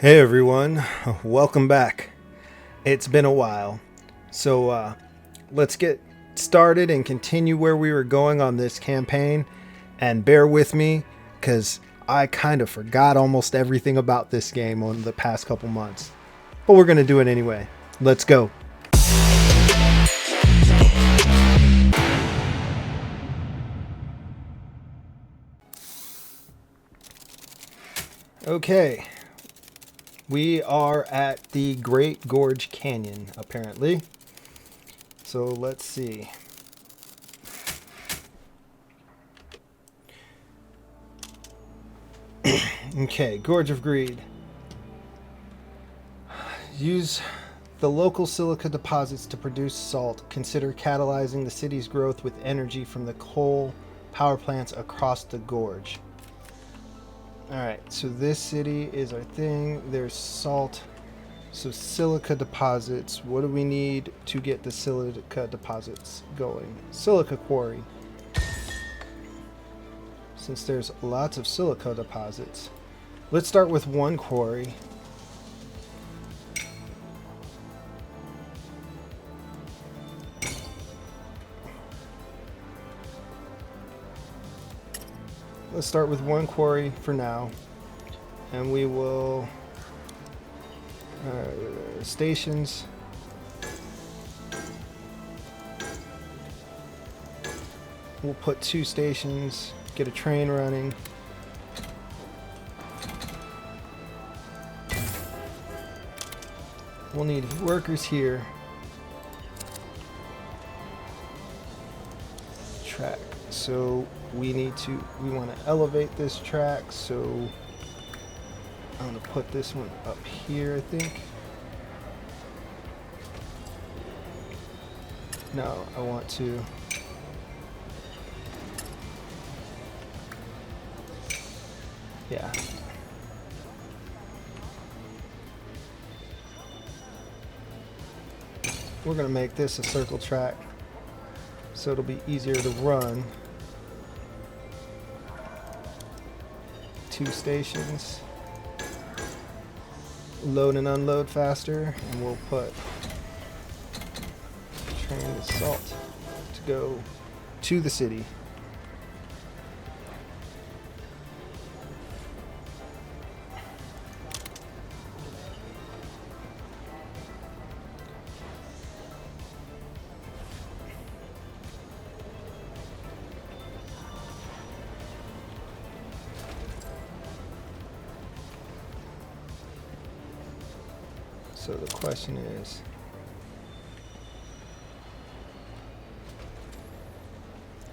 Hey everyone, welcome back. It's been a while. So let's get started and continue where we were going on this campaign. And bear with me, because I kind of forgot almost everything about this game on the past couple months. But we're going to do it anyway. Let's go. Okay. We are at the Great Gorge Canyon, apparently. So let's see. Okay, Gorge of Greed. Use the local silica deposits to produce salt. Consider catalyzing the city's growth with energy from the coal power plants across the gorge. Alright, so this city is our thing. There's salt. So silica deposits. What do we need to get the silica deposits going? Silica quarry. Since there's lots of silica deposits. Let's start with one quarry. Let's start with one quarry for now, and we will stations. We'll put 2 stations, get a train running. We'll need workers here. Track. So we want to elevate this track, so I'm going to put this one up here, I think. No, I want to yeah. We're going to make this a circle track so it'll be easier to run. 2 stations. Load and unload faster, and we'll put train with salt to go to the city. So the question is,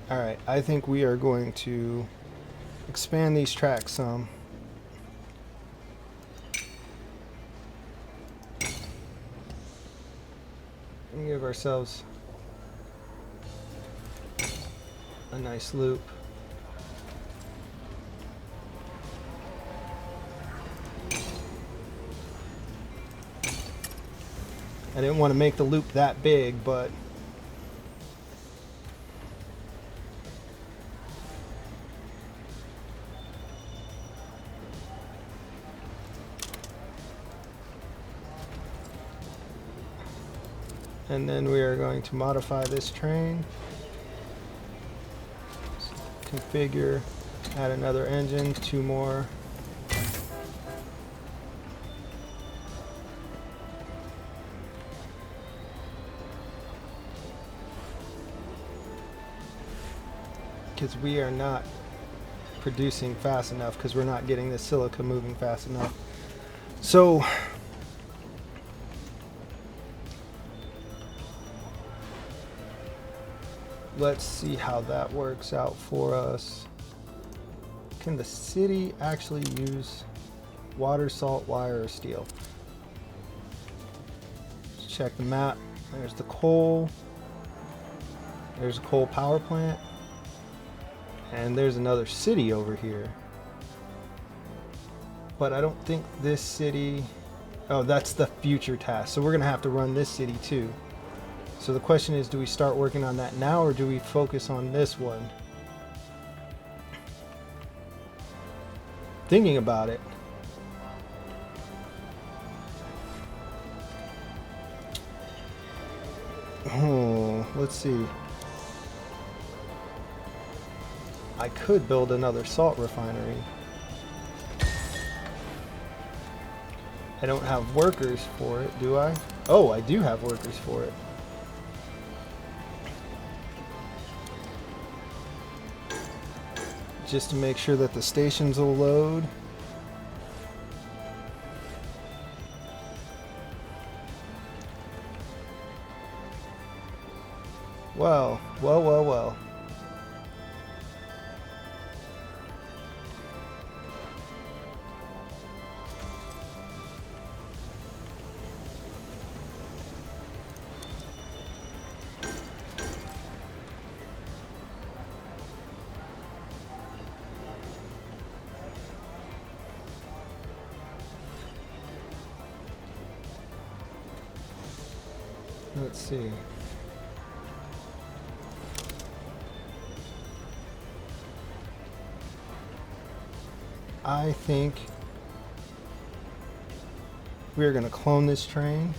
all right, I think we are going to expand these tracks some. And give ourselves a nice loop. I didn't want to make the loop that big, but and then we are going to modify this train. Configure, add another engine, 2 more. Because we are not producing fast enough, because we're not getting the silica moving fast enough. So let's see how that works out for us. Can the city actually use water, salt, wire, or steel? Let's check the map. There's the coal. There's a coal power plant. And there's another city over here. But I don't think this city... Oh, that's the future task. So we're going to have to run this city too. So the question is, do we start working on that now, or do we focus on this one? Thinking about it, Oh, let's see. I could build another salt refinery. I don't have workers for it, do I? Oh, I do have workers for it. Just to make sure that the stations will load. Well. Let's see. I think we're going to clone this train.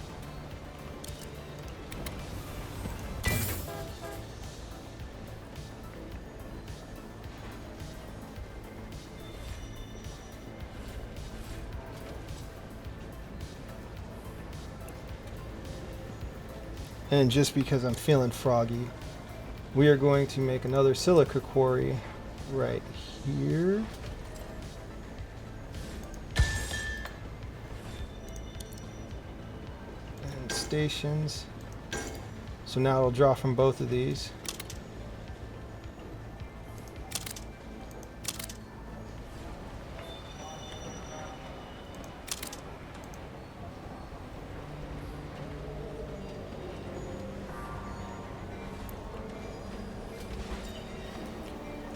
And just because I'm feeling froggy, we are going to make another silica quarry right here. And stations. So now it'll draw from both of these.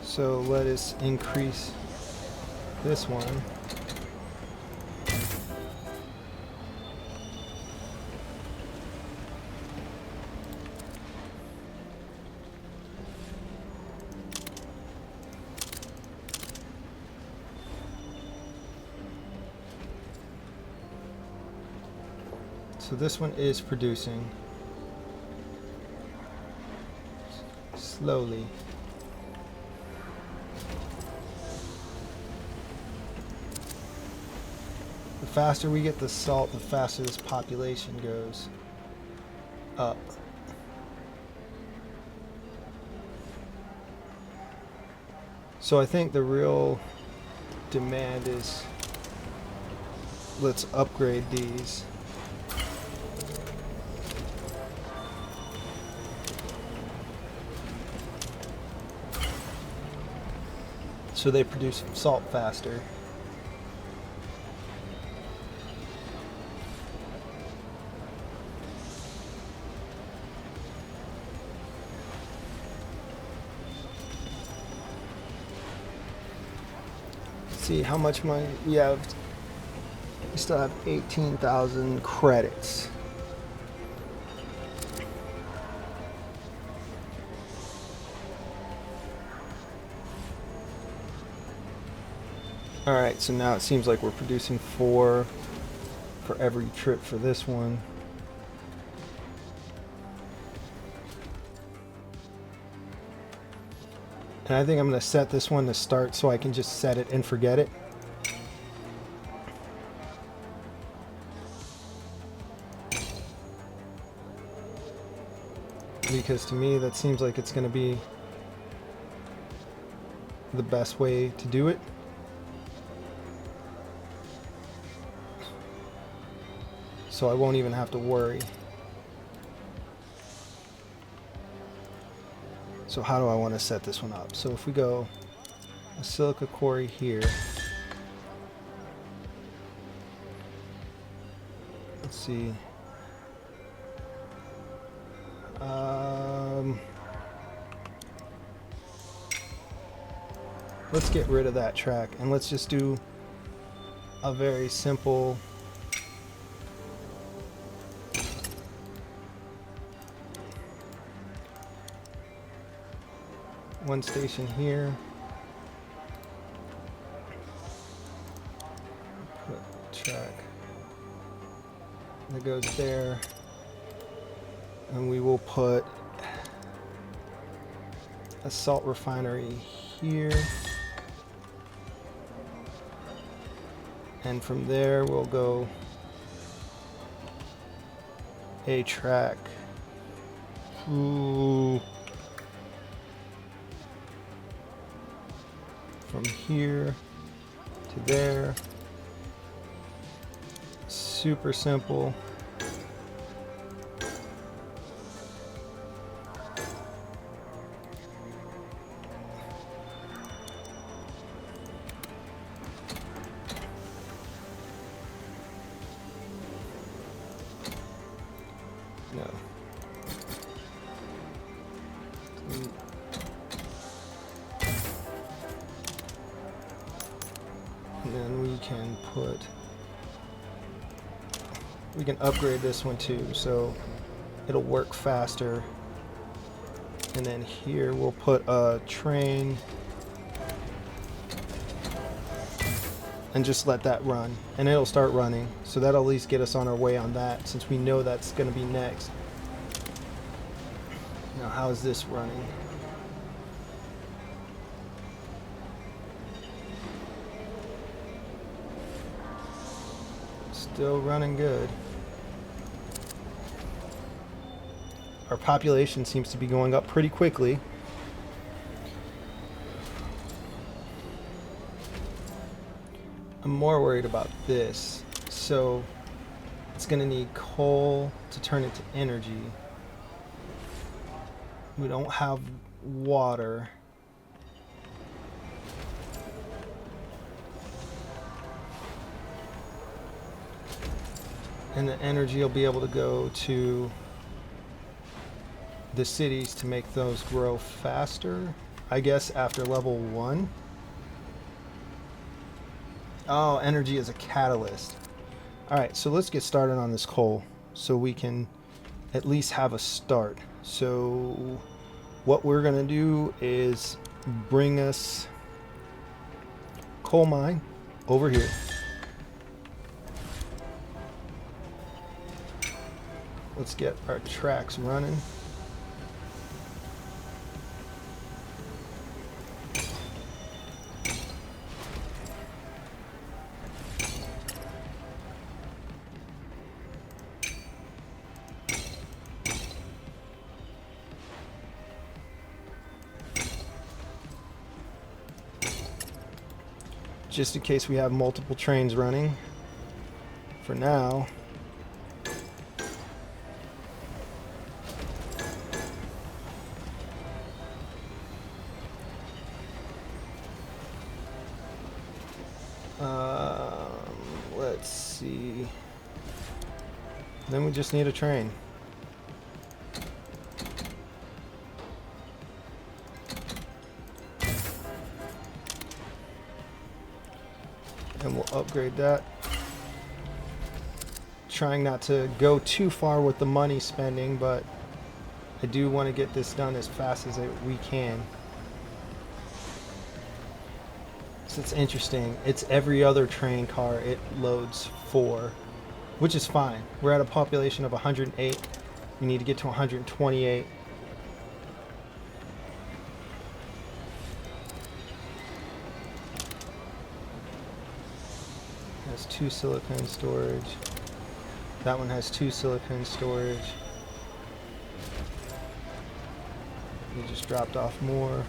So let us increase this one. So this one is producing slowly. The faster we get the salt, the faster this population goes up. So I think the real demand is, let's upgrade these. So they produce salt faster. See how much money we have. We still have 18,000 credits. Alright, so now it seems like we're producing 4 for every trip for this one. And I think I'm going to set this one to start so I can just set it and forget it. Because to me that seems like it's going to be the best way to do it. So I won't even have to worry. So how do I want to set this one up? So if we go a silica quarry here. Let's see. Let's get rid of that track and let's just do a very simple one station here. Put track that goes there. And we will put a salt refinery here. And from there we'll go a track. Ooh. From here to there. Super simple. No. And then we can upgrade this one too, so it'll work faster. And then here we'll put a train and just let that run, and it'll start running. So that'll at least get us on our way on that, since we know that's going to be next. Now, how is this running? Still running good. Our population seems to be going up pretty quickly. I'm more worried about this. So it's going to need coal to turn into energy. We don't have water. And the energy will be able to go to the cities to make those grow faster, I guess, after level 1. Oh, energy is a catalyst. Alright, so let's get started on this coal so we can at least have a start. So what we're going to do is bring us coal mine over here. Let's get our tracks running. Just in case we have multiple trains running. For now, let's see. Then we just need a train. And we'll upgrade that. Trying not to go too far with the money spending, but I do want to get this done as fast as we can. So it's interesting. It's every other train car it loads for, which is fine. We're at a population of 108. We need to get to 128. Has 2 silicon storage. That one has 2 silicon storage. We just dropped off more.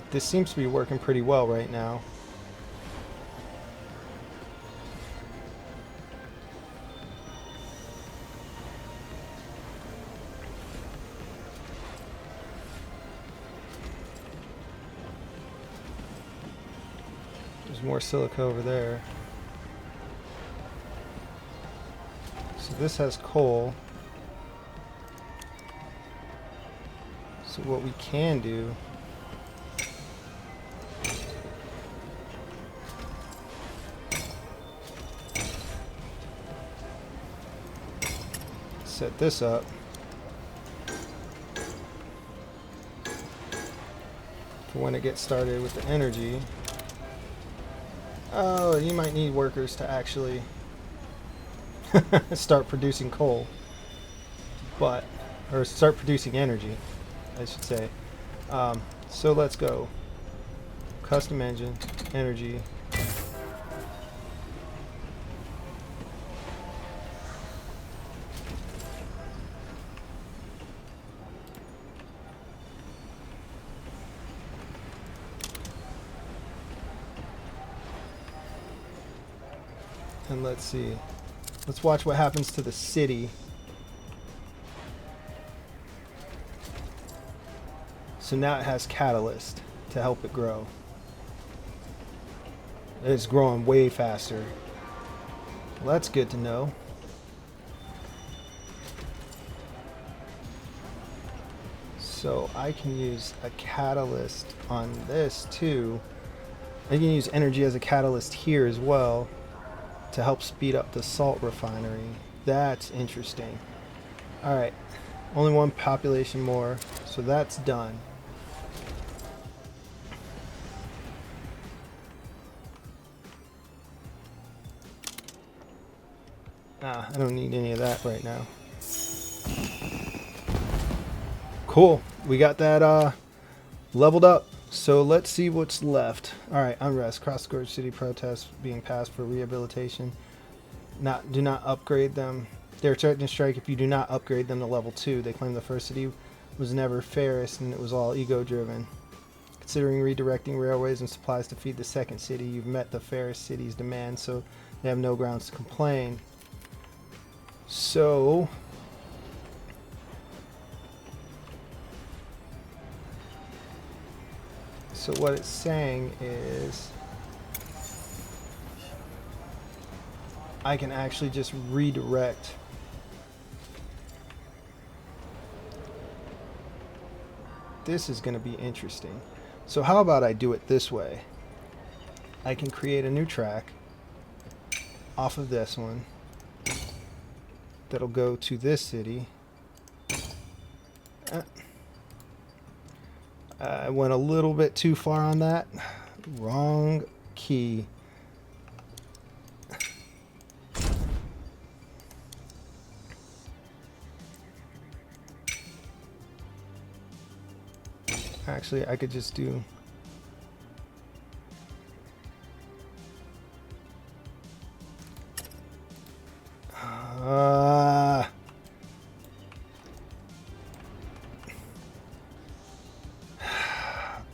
This seems to be working pretty well right now. There's more silica over there. So this has coal. So what we can do set this up for when it gets started with the energy. Oh, you might need workers to actually start producing coal, or start producing energy, I should say. So let's go. Custom engine, energy. And let's see. Let's watch what happens to the city. So now it has catalyst to help it grow. It's growing way faster. Well, that's good to know. So I can use a catalyst on this too. I can use energy as a catalyst here as well to help speed up the salt refinery. That's interesting. All right, only one population more, so that's done. I don't need any of that right now. Cool, we got that leveled up. So let's see what's left. All right, unrest. Cross the Gorge City protests being passed for rehabilitation. Do not upgrade them. They're threatening to strike if you do not upgrade them to level 2. They claim the first city was never fairest and it was all ego-driven. Considering redirecting railways and supplies to feed the second city, you've met the fairest city's demands, so they have no grounds to complain. So what it's saying is I can actually just redirect this. Is going to be interesting. So how about I do it this way? I can create a new track off of this one that'll go to this city. I went a little bit too far on that. Wrong key. Actually, I could just do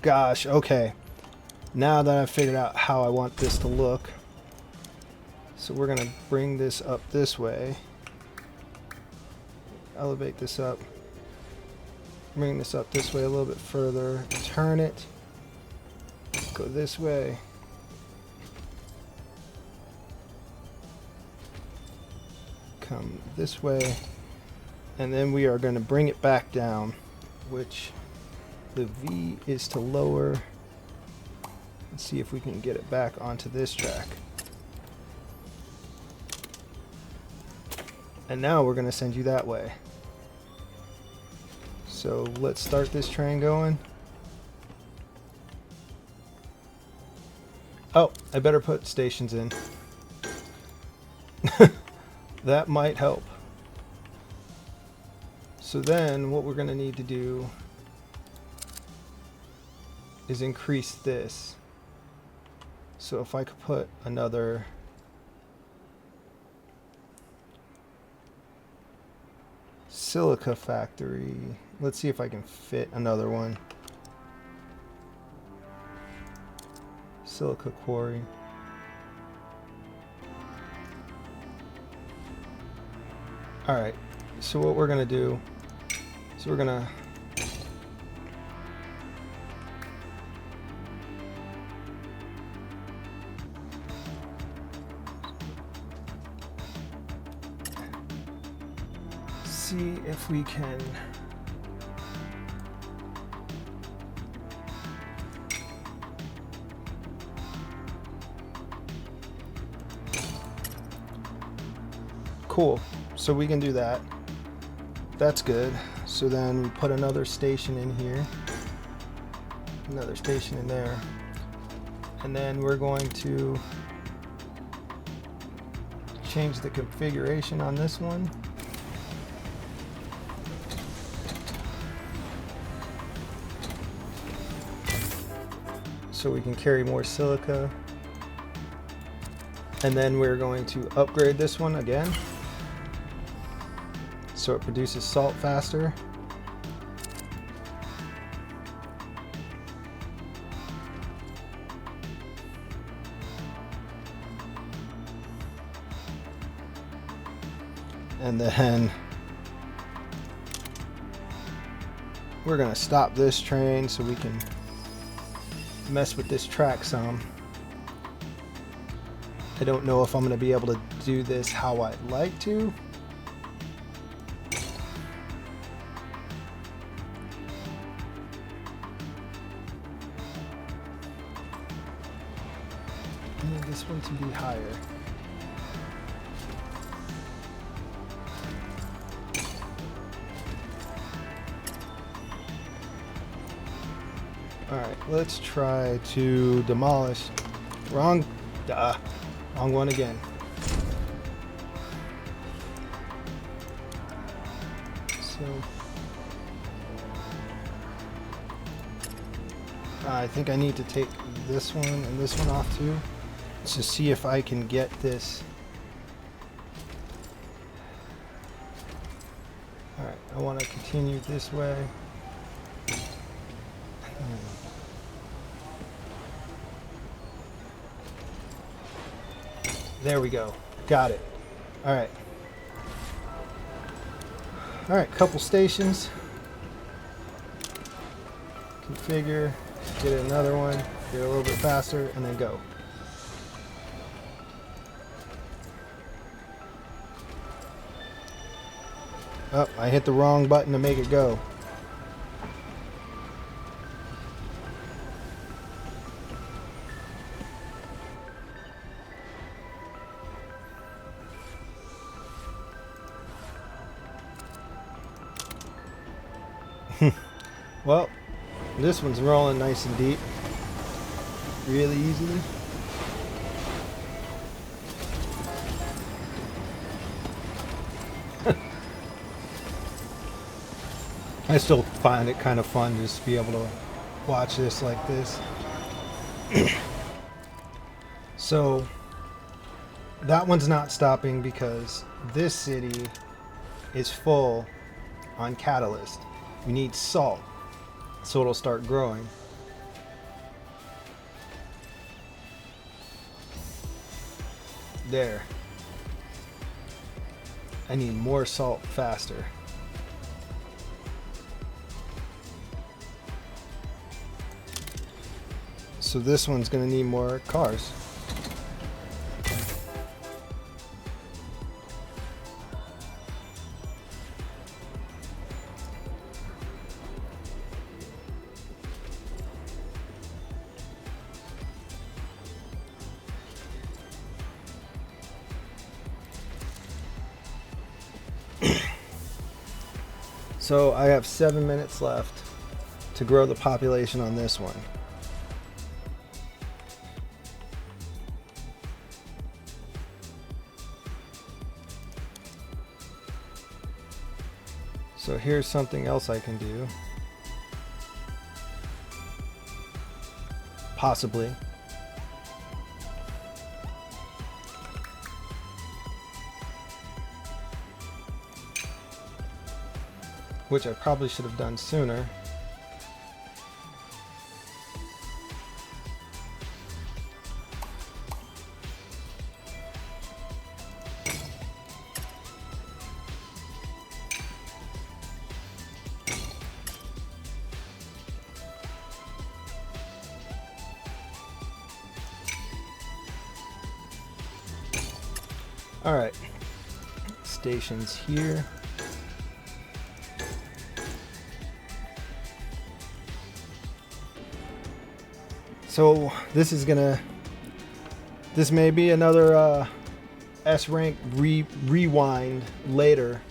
gosh, okay. Now that I've figured out how I want this to look, so we're gonna bring this up this way, elevate this up, bring this up this way a little bit further, turn it, go this way, come this way, and then we are going to bring it back down, which the V is to lower. Let's see if we can get it back onto this track. And now we're going to send you that way. So let's start this train going. Oh, I better put stations in. That might help. So then what we're going to need to do is increase this. So if I could put another silica factory, let's see if I can fit another one. Silica quarry. Alright, so what we're gonna do is we're gonna see if we can cool. So we can do that. That's good. So then we put another station in here, another station in there, and then we're going to change the configuration on this one. So we can carry more silica. And then we're going to upgrade this one again, so it produces salt faster. And then we're going to stop this train so we can mess with this track some. I don't know if I'm going to be able to do this how I'd like to. I need this one to be higher. Alright, let's try to demolish. Wrong one again. So I think I need to take this one and this one off too, to see if I can get this. Alright, I want to continue this way. There we go. Got it. Alright. Alright, couple stations. Configure. Get another one. Get a little bit faster, and then go. Oh, I hit the wrong button to make it go. Well, this one's rolling nice and deep, really easily. I still find it kind of fun just to be able to watch this like this. So that one's not stopping because this city is full on catalyst. We need salt, so it'll start growing. There. I need more salt faster. So this one's going to need more cars. So I have 7 minutes left to grow the population on this one. So here's something else I can do. Possibly. Which I probably should have done sooner. All right, stations here. So this may be another S rank rewind later.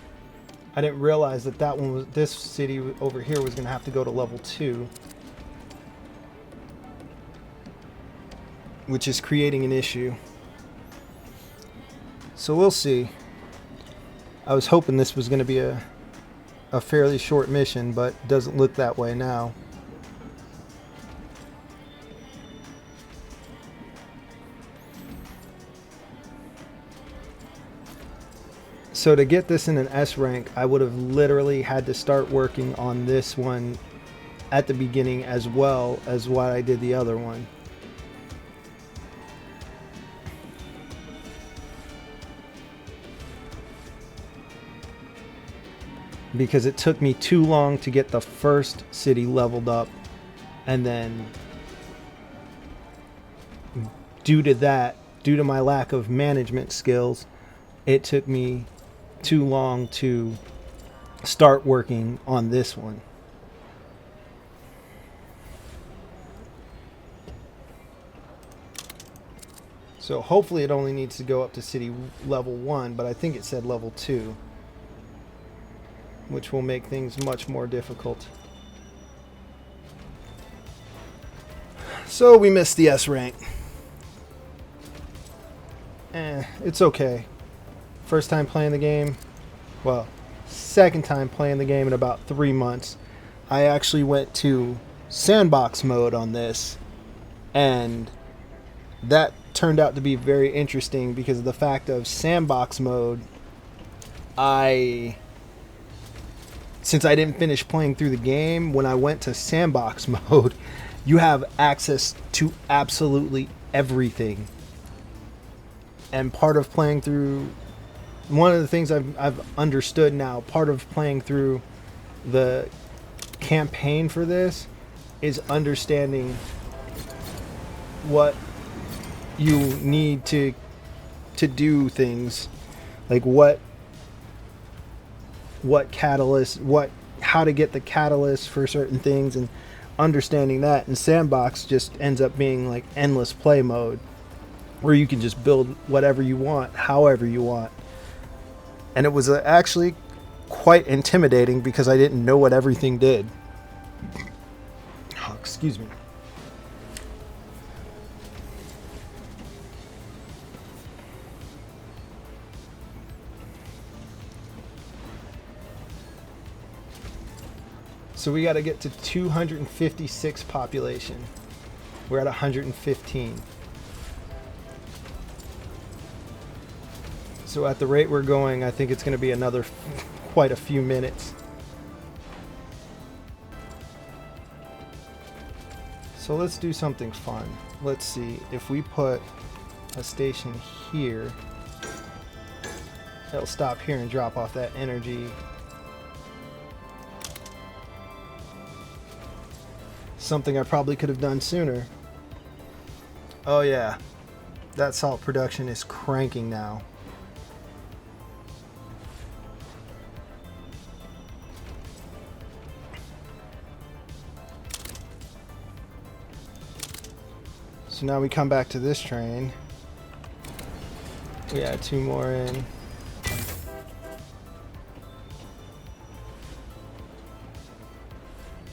I didn't realize that this city over here was gonna have to go to level 2, which is creating an issue. So we'll see. I was hoping this was going to be a fairly short mission, but doesn't look that way now. So to get this in an S rank, I would have literally had to start working on this one at the beginning as well as what I did the other one. Because it took me too long to get the first city leveled up, and then due to my lack of management skills, it took me too long to start working on this one. So hopefully it only needs to go up to city level 1, but I think it said level 2. Which will make things much more difficult. So we missed the S rank. It's okay. First time playing the game. Well, second time playing the game in about 3 months. I actually went to sandbox mode on this, and that turned out to be very interesting because of the fact of sandbox mode. Since I didn't finish playing through the game, when I went to sandbox mode, you have access to absolutely everything. And part of playing through, one of the things I've understood now, part of playing through the campaign for this is understanding what you need to do things, like how to get the catalyst for certain things, and understanding that. And sandbox just ends up being like endless play mode, where you can just build whatever you want, however you want. And it was actually quite intimidating because I didn't know what everything did. Oh, excuse me. So we got to get to 256 population. We're at 115. So at the rate we're going, I think it's going to be another quite a few minutes. So let's do something fun. Let's see if we put a station here. It'll stop here and drop off that energy. Something I probably could have done sooner. Oh yeah, that salt production is cranking now. So now we come back to this train. We add 2 more in.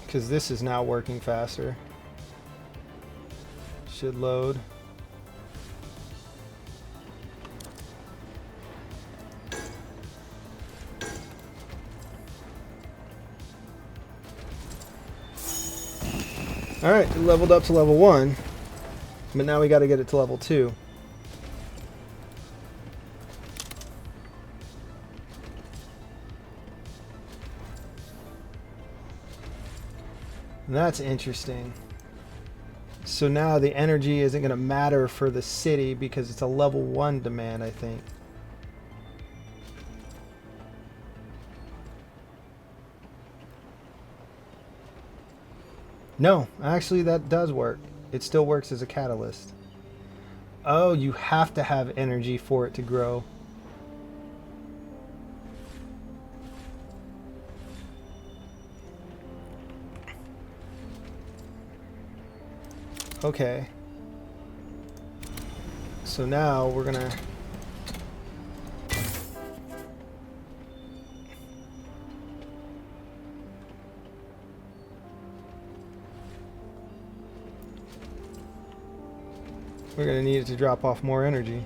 Because this is now working faster. Should load. Alright, it leveled up to level 1. But now we got to get it to level 2. And that's interesting. So now the energy isn't going to matter for the city because it's a level 1 demand, I think. No, actually that does work. It still works as a catalyst. Oh, you have to have energy for it to grow. Okay. So now we're gonna need it to drop off more energy.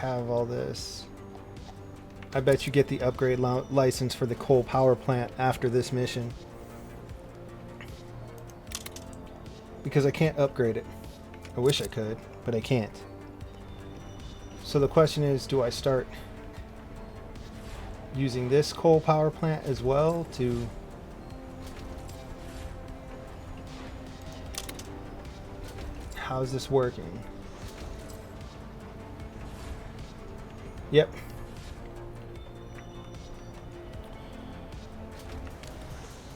have all this. I bet you get the upgrade license for the coal power plant after this mission. Because I can't upgrade it. I wish I could, but I can't. So the question is, do I start using this coal power plant as well to... How's this working? Yep.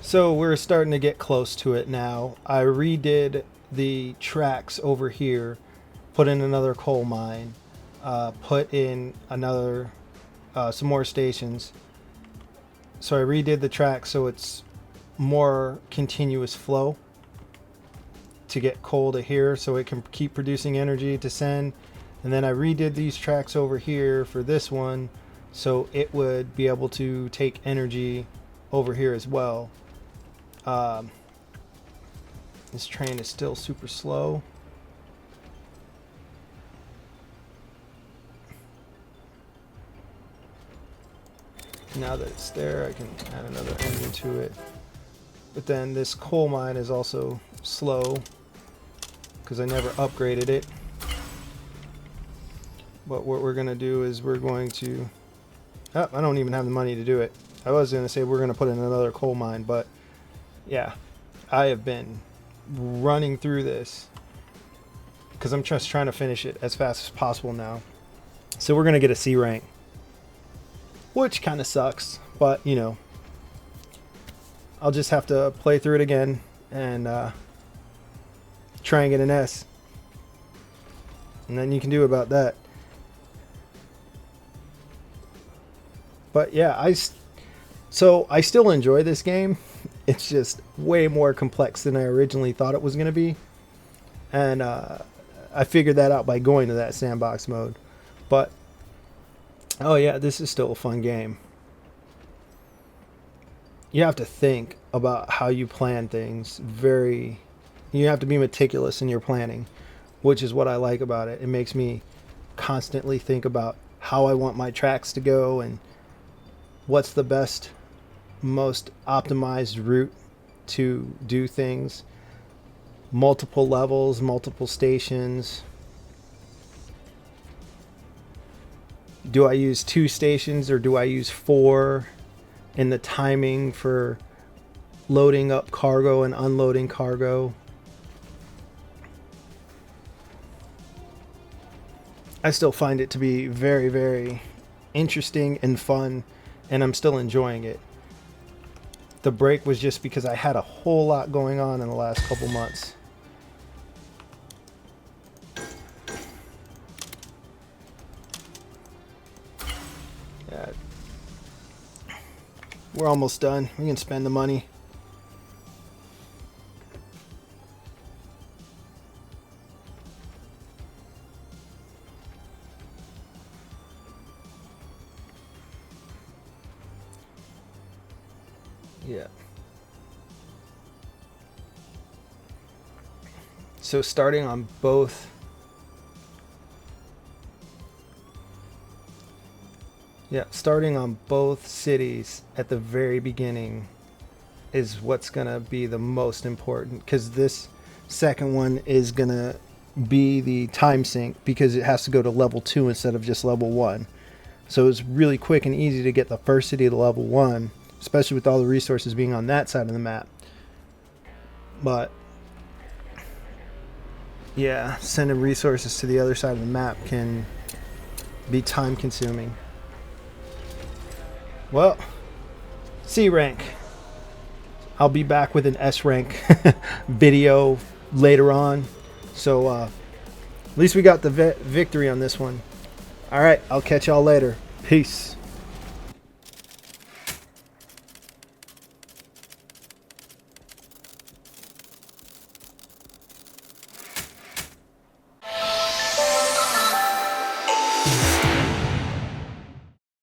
So we're starting to get close to it now. I redid the tracks over here, put in another coal mine, put in another, some more stations. So I redid the track so it's more continuous flow to get coal to here so it can keep producing energy to send. And then I redid these tracks over here for this one so it would be able to take energy over here as well. This train is still super slow. Now that it's there, I can add another engine to it. But then this coal mine is also slow because I never upgraded it. But what we're going to do is we're going to... Oh, I don't even have the money to do it. I was going to say we're going to put in another coal mine, but yeah, I have been running through this because I'm just trying to finish it as fast as possible now. So we're going to get a C rank, which kind of sucks, but you know, I'll just have to play through it again and try and get an S. And then you can do about that. But yeah, I still enjoy this game. It's just way more complex than I originally thought it was going to be. And I figured that out by going to that sandbox mode. But, oh yeah, this is still a fun game. You have to think about how you plan things. You have to be meticulous in your planning, which is what I like about it. It makes me constantly think about how I want my tracks to go and what's the best, most optimized route to do things. Multiple levels, multiple stations. Do I use 2 stations or do I use 4? And the timing for loading up cargo and unloading cargo. I still find it to be very, very interesting and fun, and I'm still enjoying it. The break was just because I had a whole lot going on in the last couple months. Yeah. We're almost done. We can spend the money. Yeah. So starting on both. Yeah, starting on both cities at the very beginning is what's going to be the most important, because this second one is going to be the time sink because it has to go to level 2 instead of just level 1. So it's really quick and easy to get the first city to level 1, especially with all the resources being on that side of the map. But yeah, sending resources to the other side of the map can be time consuming. Well, C rank. I'll be back with an S rank video later on. So at least we got the victory on this one. All right, I'll catch y'all later. Peace.